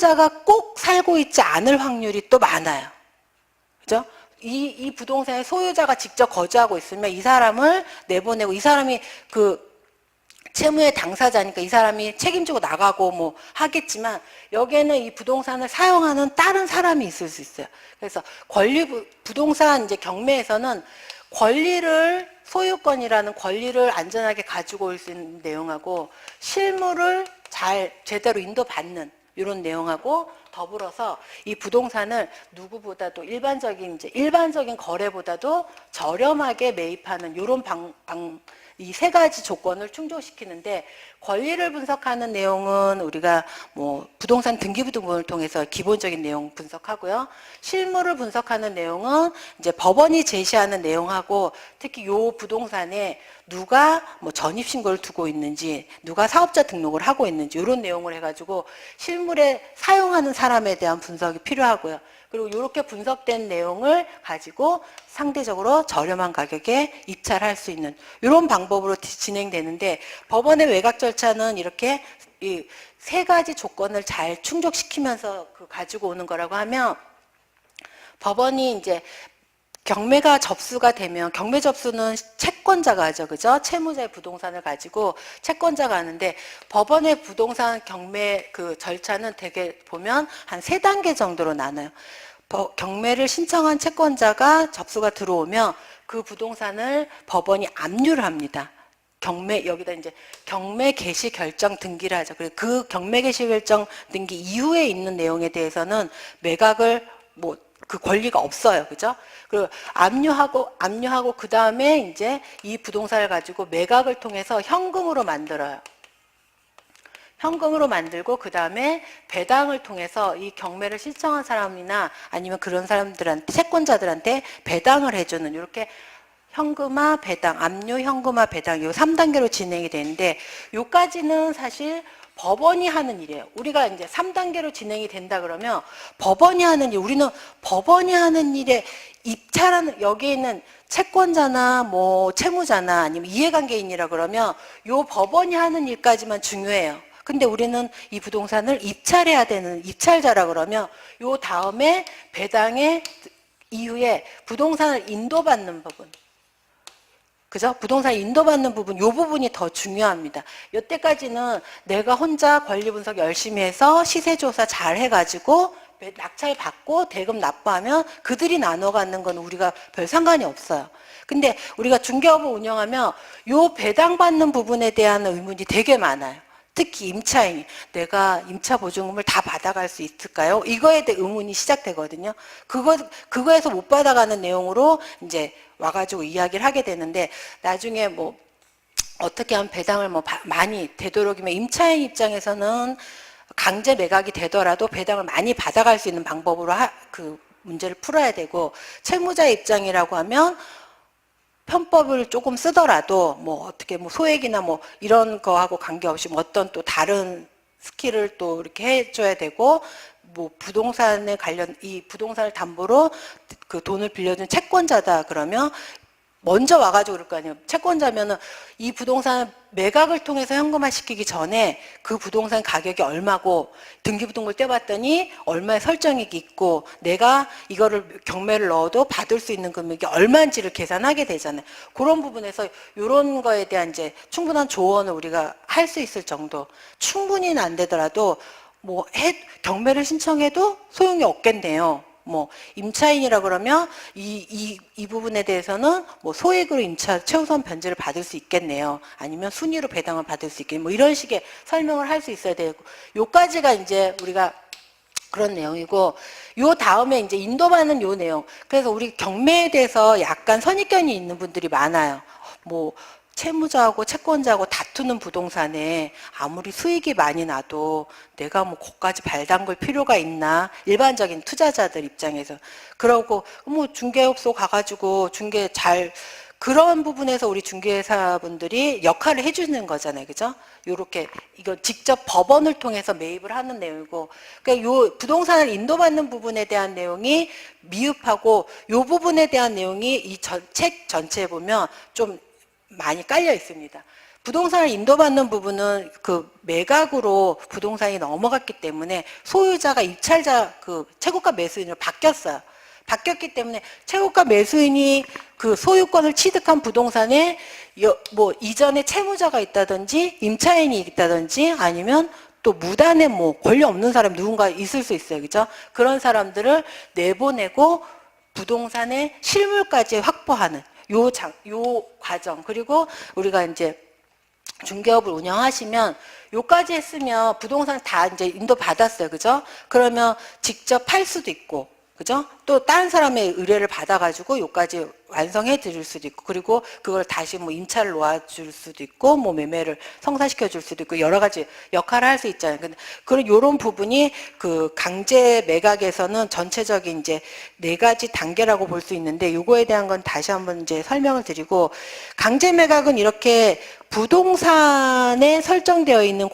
채무자가 꼭 살고 있지 않을 확률이 또 많아요. 그죠? 이 부동산의 소유자가 직접 거주하고 있으면 이 사람을 내보내고, 이 사람이 그 채무의 당사자니까 이 사람이 책임지고 나가고 뭐 하겠지만, 여기에는 이 부동산을 사용하는 다른 사람이 있을 수 있어요. 그래서 부동산 이제 경매에서는 권리를, 소유권이라는 권리를 안전하게 가지고 올 수 있는 내용하고, 실무를 잘 제대로 인도받는 이런 내용하고 더불어서 이 부동산을 누구보다도 일반적인 거래보다도 저렴하게 매입하는 이런 이 세 가지 조건을 충족시키는데, 권리를 분석하는 내용은 우리가 뭐 부동산 등기부등본을 통해서 기본적인 내용 분석하고요. 실무를 분석하는 내용은 이제 법원이 제시하는 내용하고, 특히 요 부동산에 누가 뭐 전입신고를 두고 있는지, 누가 사업자 등록을 하고 있는지 이런 내용을 해가지고 실물에 사용하는 사람에 대한 분석이 필요하고요. 그리고 이렇게 분석된 내용을 가지고 상대적으로 저렴한 가격에 입찰할 수 있는 이런 방법으로 진행되는데, 법원의 외곽 절차는 이렇게 이 세 가지 조건을 잘 충족시키면서 가지고 오는 거라고 하면, 법원이 이제 경매가 접수가 되면, 경매 접수는 채권자가 하죠. 그죠? 채무자의 부동산을 가지고 채권자가 하는데, 법원의 부동산 경매 그 절차는 대개 보면 한 3단계 정도로 나눠요. 경매를 신청한 채권자가 접수가 들어오면 그 부동산을 법원이 압류를 합니다. 여기다 이제 경매 개시 결정 등기를 하죠. 그리고 그 경매 개시 결정 등기 이후에 있는 내용에 대해서는 매각을 그 권리가 없어요. 그죠? 그리고 압류하고 그 다음에 이제 이 부동산을 가지고 매각을 통해서 현금으로 만들어요. 현금으로 만들고 그 다음에 배당을 통해서 이 경매를 신청한 사람이나 아니면 그런 사람들한테, 채권자들한테 배당을 해주는, 이렇게 현금화 배당, 압류 현금화 배당, 이 3단계로 진행이 되는데, 요까지는 사실 법원이 하는 일이에요. 우리가 이제 3단계로 진행이 된다 그러면 법원이 하는 일, 우리는 법원이 하는 일에 입찰하는, 여기에 있는 채권자나 뭐 채무자나 아니면 이해관계인이라 그러면 요 법원이 하는 일까지만 중요해요. 근데 우리는 이 부동산을 입찰해야 되는 입찰자라 그러면 요 다음에 배당의 이후에 부동산을 인도받는 부분, 그죠? 부동산 인도받는 부분, 요 부분이 더 중요합니다. 요때까지는 내가 혼자 권리 분석 열심히 해서 시세조사 잘 해가지고 낙찰 받고 대금 납부하면 그들이 나눠 갖는 건 우리가 별 상관이 없어요. 근데 우리가 중개업을 운영하면 요 배당받는 부분에 대한 의문이 되게 많아요. 특히 임차인이, 내가 임차 보증금을 다 받아갈 수 있을까요? 이거에 대해 의문이 시작되거든요. 그거에서 못 받아가는 내용으로 이제 와가지고 이야기를 하게 되는데, 나중에 뭐 어떻게 하면 배당을 많이 되도록이면, 임차인 입장에서는 강제 매각이 되더라도 배당을 많이 받아갈 수 있는 방법으로 그 문제를 풀어야 되고, 채무자 입장이라고 하면 편법을 조금 쓰더라도 뭐 어떻게 뭐 소액이나 뭐 이런 거하고 관계없이 뭐 어떤 또 다른 스킬을 또 이렇게 해줘야 되고, 뭐 부동산에 이 부동산을 담보로 그 돈을 빌려준 채권자다 그러면 먼저 와가지고 그럴 거 아니에요. 채권자면은 이 부동산 매각을 통해서 현금화 시키기 전에 그 부동산 가격이 얼마고, 등기부등본을 떼봤더니 얼마의 설정액이 있고, 내가 이거를 경매를 넣어도 받을 수 있는 금액이 얼마인지를 계산하게 되잖아요. 그런 부분에서 이런 거에 대한 이제 충분한 조언을 우리가 할 수 있을 정도, 충분히는 안 되더라도 뭐 경매를 신청해도 소용이 없겠네요. 뭐 임차인이라 그러면 이 부분에 대해서는 뭐 소액으로 임차 최우선 변제를 받을 수 있겠네요. 아니면 순위로 배당을 받을 수 있겠네요. 뭐 이런 식의 설명을 할 수 있어야 되고, 요까지가 이제 우리가 그런 내용이고, 요 다음에 이제 인도받는 요 내용. 그래서 우리 경매에 대해서 약간 선입견이 있는 분들이 많아요. 뭐 채무자하고 채권자하고 다투는 부동산에 아무리 수익이 많이 나도 내가 뭐 거기까지 발 담글 필요가 있나, 일반적인 투자자들 입장에서. 그러고 뭐 중개업소 가가지고 그런 부분에서 우리 중개사분들이 역할을 해주는 거잖아요. 그죠? 요렇게 이거 직접 법원을 통해서 매입을 하는 내용이고, 그러니까 요 부동산을 인도받는 부분에 대한 내용이 미흡하고, 요 부분에 대한 내용이 이 책 전체에 보면 좀 많이 깔려 있습니다. 부동산을 인도받는 부분은 그 매각으로 부동산이 넘어갔기 때문에 소유자가 입찰자 그 최고가 매수인으로 바뀌었어요. 바뀌었기 때문에 최고가 매수인이 그 소유권을 취득한 부동산에 뭐 이전에 채무자가 있다든지 임차인이 있다든지 아니면 또 무단에 뭐 권리 없는 사람 누군가 있을 수 있어요. 그죠? 그런 사람들을 내보내고 부동산의 실물까지 확보하는 요 과정. 그리고 우리가 이제 중개업을 운영하시면 요까지 했으면 부동산 다 이제 인도 받았어요. 그죠? 그러면 직접 팔 수도 있고, 그죠? 또 다른 사람의 의뢰를 받아가지고 요까지 완성해 드릴 수도 있고, 그리고 그걸 다시 뭐 임차를 놓아줄 수도 있고, 뭐 매매를 성사시켜 줄 수도 있고, 여러 가지 역할을 할 수 있잖아요. 근데 그런 요런 부분이 그 강제 매각에서는 전체적인 이제 4가지 단계라고 볼 수 있는데, 요거에 대한 건 다시 한번 이제 설명을 드리고, 강제 매각은 이렇게 부동산에 설정되어 있는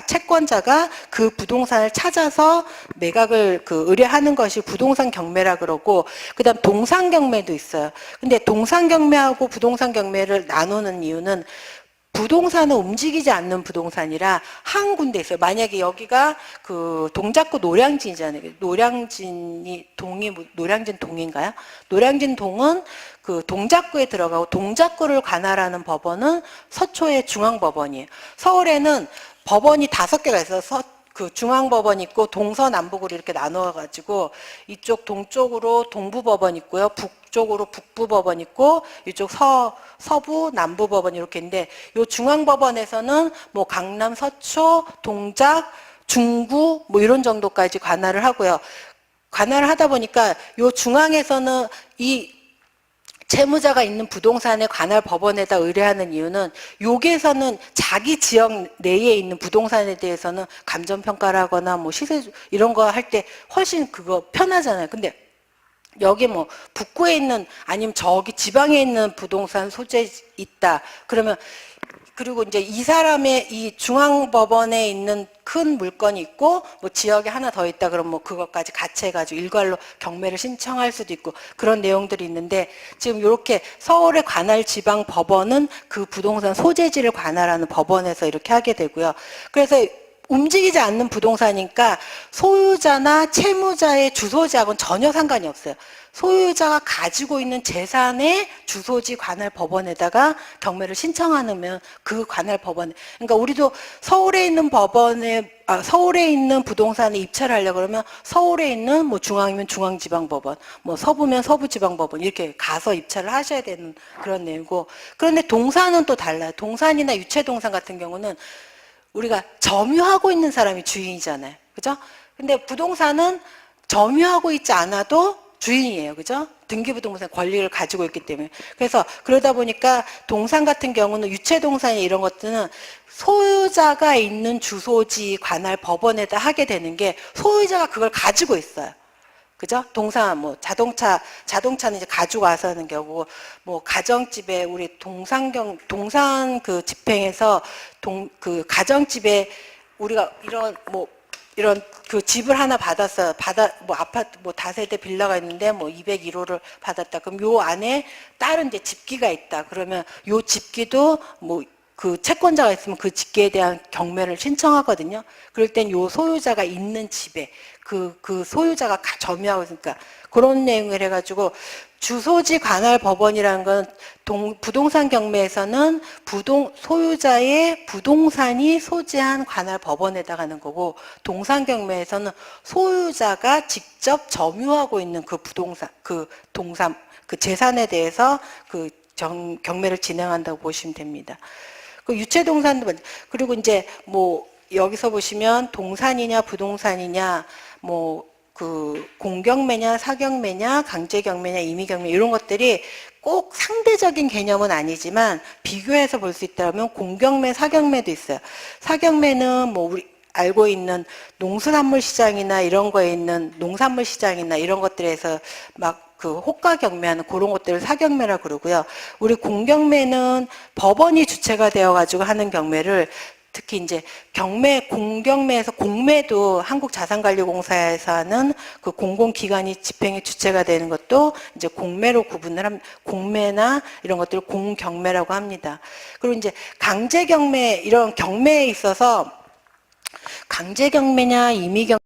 채권자가 그 부동산을 찾아서 매각을 그 의뢰하는 것이 부동산 경매라 그러고, 그다음 동산 경매도 있어요. 근데 동산 경매하고 부동산 경매를 나누는 이유는 부동산은 움직이지 않는 부동산이라 한 군데 있어요. 만약에 여기가 그 동작구 노량진이잖아요. 노량진 동인가요? 노량진 동은 그 동작구에 들어가고, 동작구를 관할하는 법원은 서초의 중앙법원이에요. 서울에는 법원이 5개가 있어서 그 중앙법원 있고 동서남북으로 이렇게 나누어가지고 이쪽 동쪽으로 동부법원 있고요. 북쪽으로 북부법원 있고 이쪽 서부 남부법원 이렇게 있는데, 요 중앙법원에서는 뭐 강남, 서초, 동작, 중구 뭐 이런 정도까지 관할을 하고요. 관할을 하다 보니까 요 중앙에서는 이 채무자가 있는 부동산에 관할 법원에다 의뢰하는 이유는, 여기에서는 자기 지역 내에 있는 부동산에 대해서는 감정평가를 하거나 뭐 시세 이런 거 할 때 훨씬 그거 편하잖아요. 근데 여기 뭐 북구에 있는 아니면 저기 지방에 있는 부동산 소재 있다 그러면, 그리고 이제 이 사람의 이 중앙법원에 있는 큰 물건이 있고 뭐 지역에 하나 더 있다 그러면 뭐 그것까지 같이 해가지고 일괄로 경매를 신청할 수도 있고 그런 내용들이 있는데, 지금 이렇게 서울의 관할 지방 법원은 그 부동산 소재지를 관할하는 법원에서 이렇게 하게 되고요. 그래서 움직이지 않는 부동산이니까 소유자나 채무자의 주소지하고는 전혀 상관이 없어요. 소유자가 가지고 있는 재산의 주소지 관할 법원에다가 경매를 신청하면 그 관할 법원, 그러니까 우리도 서울에 있는 서울에 있는 부동산에 입찰을 하려고 그러면 서울에 있는 뭐 중앙이면 중앙지방법원, 뭐 서부면 서부지방법원 이렇게 가서 입찰을 하셔야 되는 그런 내용이고, 그런데 동산은 또 달라요. 동산이나 유채동산 같은 경우는 우리가 점유하고 있는 사람이 주인이잖아요. 그죠? 근데 부동산은 점유하고 있지 않아도 주인이에요. 그죠? 등기부등본상 권리를 가지고 있기 때문에. 그래서 그러다 보니까 동산 같은 경우는 유채동산이 이런 것들은 소유자가 있는 주소지 관할 법원에다 하게 되는 게, 소유자가 그걸 가지고 있어요. 그죠? 동산, 뭐, 자동차는 이제 가지고 와서 하는 경우고, 뭐, 가정집에, 우리 동산 그 집행에서 그 가정집에 우리가 이런 그 집을 하나 받았어요. 뭐 아파트, 뭐 다세대 빌라가 있는데 뭐 201호를 받았다. 그럼 요 안에 다른 이제 집기가 있다. 그러면 요 집기도 뭐 그 채권자가 있으면 그 집기에 대한 경매를 신청하거든요. 그럴 땐 요 소유자가 있는 집에 그 소유자가 점유하고 있으니까 그런 내용을 해가지고, 주소지 관할 법원이라는 건 부동산 경매에서는 소유자의 부동산이 소지한 관할 법원에다 가는 거고, 동산 경매에서는 소유자가 직접 점유하고 있는 그 부동산, 그 재산에 대해서 그 경매를 진행한다고 보시면 됩니다. 그 유채동산도, 그리고 이제 뭐 여기서 보시면 동산이냐 부동산이냐, 뭐 그 공경매냐 사경매냐 강제경매냐 임의경매 이런 것들이 꼭 상대적인 개념은 아니지만 비교해서 볼 수 있다면 공경매 사경매도 있어요. 사경매는 뭐 우리 알고 있는 농수산물 시장이나 이런 거에 있는 농산물 시장이나 이런 것들에서 막 그 호가 경매하는 그런 것들을 사경매라고 그러고요. 우리 공경매는 법원이 주체가 되어 가지고 하는 경매를 특히 이제 경매, 공경매에서 공매도 한국자산관리공사에서 하는 그 공공기관이 집행의 주체가 되는 것도 이제 공매로 구분을 공매나 이런 것들을 공경매라고 합니다. 그리고 이제 강제경매, 이런 경매에 있어서 강제경매냐 임의경매